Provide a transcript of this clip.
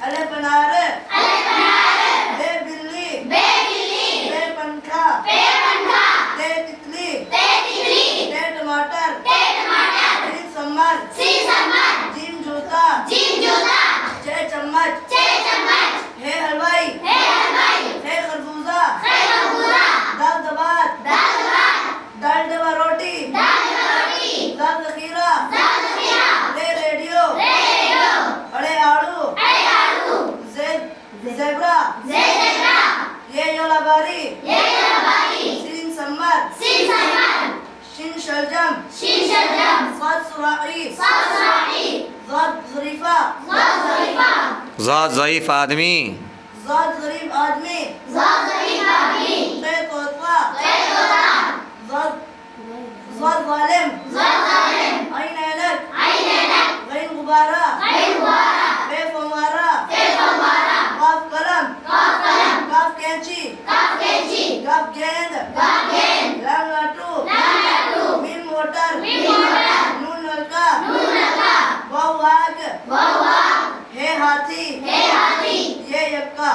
अलिफ अनार बे बिल्ली बे पंखा ते तितली ते टमाटर सीन सम्मर जीम जूता छह चम्मच है हलवाई है खरबूजा दाल दबात दाल डबा रोटी दाल जखीरा ले रेडियो अड़े आड़ू ज़ेब्रा ये योलाबारी सीन सम्मर शिन शलजम साद सुराई ज़ाद ज़रीफ़ा ज़ाद ज़ईफ़ आदमी ज़ाद ज़रीफ़ आदमी ते तोतवा ज़ाद ज़ालिम ऐन ऐनक गैन गुब्बारा बे फंवारा काफ कलम काफ कैंची काफ गेंद लाम लाटू मीम मोटर नून नलका वाव आग है हाथी ये यक्का